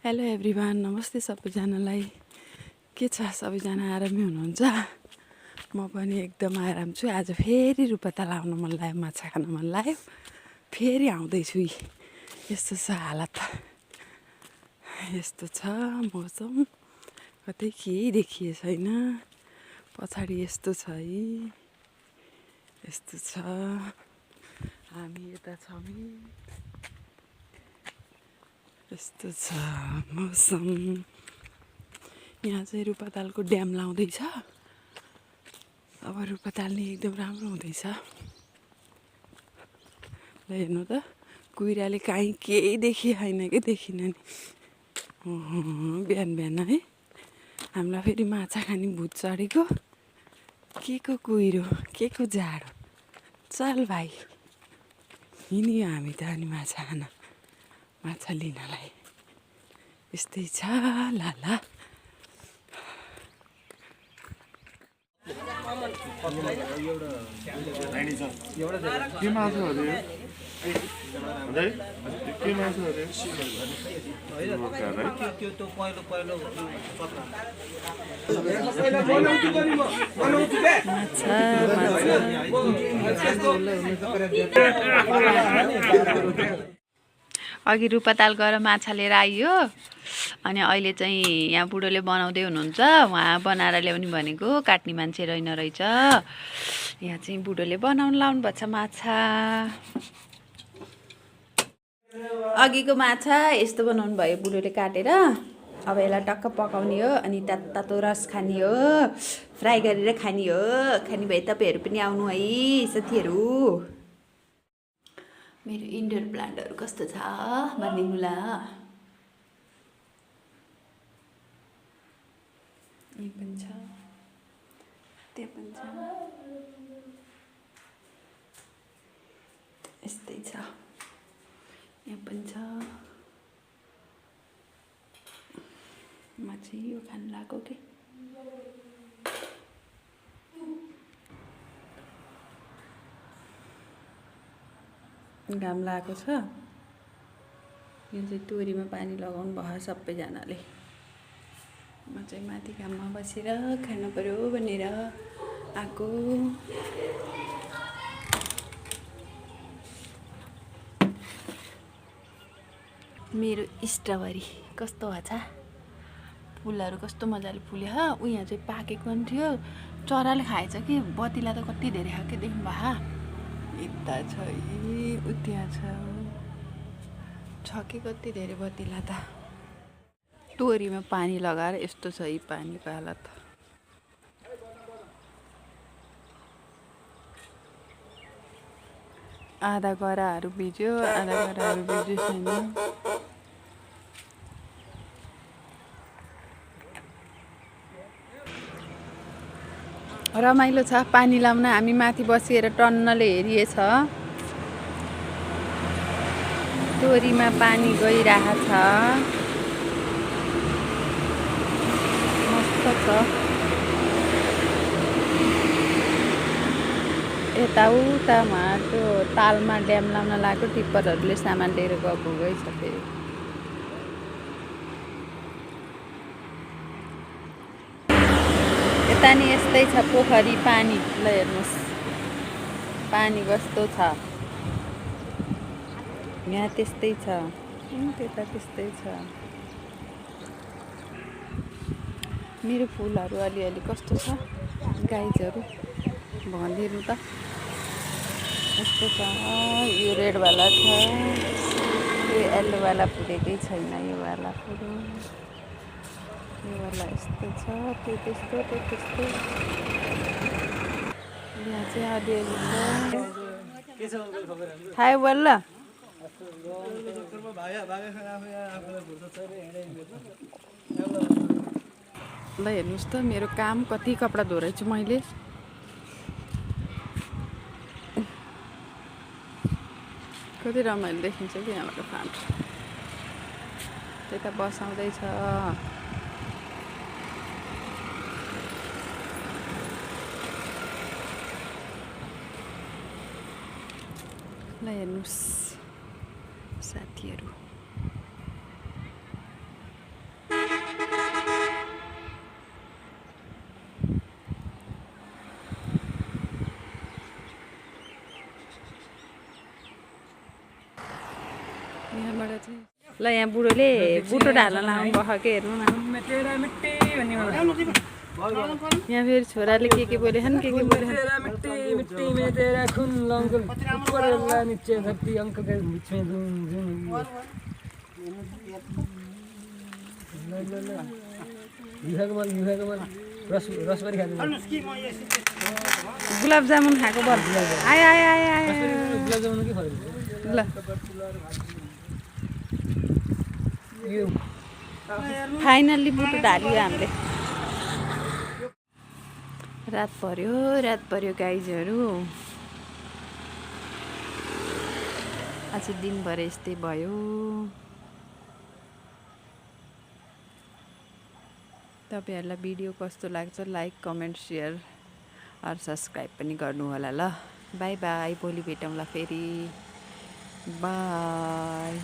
Hello everyone, नमस्ते सबैजनालाई। के छ, सबैजना आरामै हुनुहुन्छ? म पनि एकदम आराम छु। आज फेरि रुपता लाउन मन लाग्यो, माछा खान मन लाग्यो। फेरि आउँदैछु। यस्तो छ हालत, यस्तो छ मौसम, कतै केही देखिए छैन। पछाडि यस्तो छ है, यस्तो छ। हामी यता छौँ, यस्तो छ मौसम। यहाँ चाहिँ रुपातालको ड्याम लाउँदैछ। अब रुपाताल नि एकदम राम्रो हुँदैछ। ल हेर्नु त, कुहिराले काहीँ केही देखिए छैन कि देखिन नि। बिहान बिहान है हामीलाई फेरि माछा खाने भूत चढेको। के को कुहिरो, के को जाडो। चल भाइ, हिँड्यो हामी त अनि माछा खान, माछा लिनलाई। यस्तै छ लाला। के मासु अरे के मासु अरे अघि रुपाताल गएर माछा लिएर आइयो। अनि अहिले चाहिँ यहाँ बुढोले बनाउँदै हुनुहुन्छ। उहाँ बनाएर ल्याउने भनेको, काट्ने मान्छे रहेन रहेछ। यहाँ चाहिँ बुढोले बनाउनु लाउनु भएको छ माछा। अघिको माछा यस्तो बनाउनु भयो बुढोले काटेर। अब यसलाई टक्क पकाउने हो, अनि तातो रस खाने हो, फ्राई गरेर खाने हो। खाने भए तपाईँहरू पनि आउनु है साथीहरू। मेरो इन्डोर प्लान्टहरू कस्तो छ भनिदिनुला। यही पनि छ, त्यो पनि छ, यस्तै छ, यहाँ पनि छ। म चाहिँ यो खान लाग्यो कि घाम लागेको छ। यो चाहिँ तोरीमा पानी लगाउनु भयो सबैजनाले। म चाहिँ माथि घाममा बसेर खानु पर्यो भनेर आएको। मेरो स्ट्रबेरी कस्तो भएछ, फुलहरू कस्तो मजाले फुल्यो। ऊ यहाँ चाहिँ पाकेको पनि थियो, चराले खाएछ कि। बतिला त कति धेरै खायो कि, देख्नु भयो। यता छ, ऊ त्यहाँ छ कि कति धेरै बतिला त। तोरीमा पानी लगाएर यस्तो छ यी पानीको हालत। आधा गराहरू भिज्यो, आधा गराहरू भिज्यो छैन। रमाइलो छ पानी लाउन। हामी माथि बसेर टन्नले हेरिएछ। तोरीमा पानी गइरहेको छ, मस्त छ। यताउता त्यो तालमा ड्याम लाउन लाग्यो। टिप्परहरूले सामान लिएर गएको गइछ फेरि। यता नि यस्तै छ पोखरी पानी। ल हेर्नुहोस् पानी कस्तो छ। यहाँ त्यस्तै छ, त्यता त्यस्तै छ। मेरो फुलहरू अलिअलि कस्तो छ गाइजहरू भनिदिनु त। यस्तो छ, यो रेडवाला छ, यो येल्लोवाला फुलेकै छैन। यो वाला फुल, यो वाला यस्तो छ, त्यो त्यस्तो, त्यो त्यस्तो। यहाँ चाहिँ अलिअलि छ। थाहा बल्ल ल हेर्नुहोस् त मेरो काम। कति कपडा धोरहेछु मैले। कति रमाइलो देखिन्छ कि यहाँबाट प्लान्ट। त्यता बसाउँदैछ। ल हेर्नुहोस् साथीहरू, ल यहाँ बुढोले बुटो ढाल्न लाउनु भयो के हेर्नु न यहाँ फेरि छोराले के बोलेछन् के बोलेछन् गुलाब जामुन खाएको बल आयो आयो आयो आयो ल फाइनल्ली बुटो ढाल्यो हामीले रात पर्यो गाइजहरू आज दिनभर यस्तै भयो तपाईहरुलाई भिडियो कस्तो लाग्छ लाइक कमेन्ट शेयर और सब्स्क्राइब पनि गर्नु होला ल बाइ बाइ भोलि भेटौँला फेरि बाइ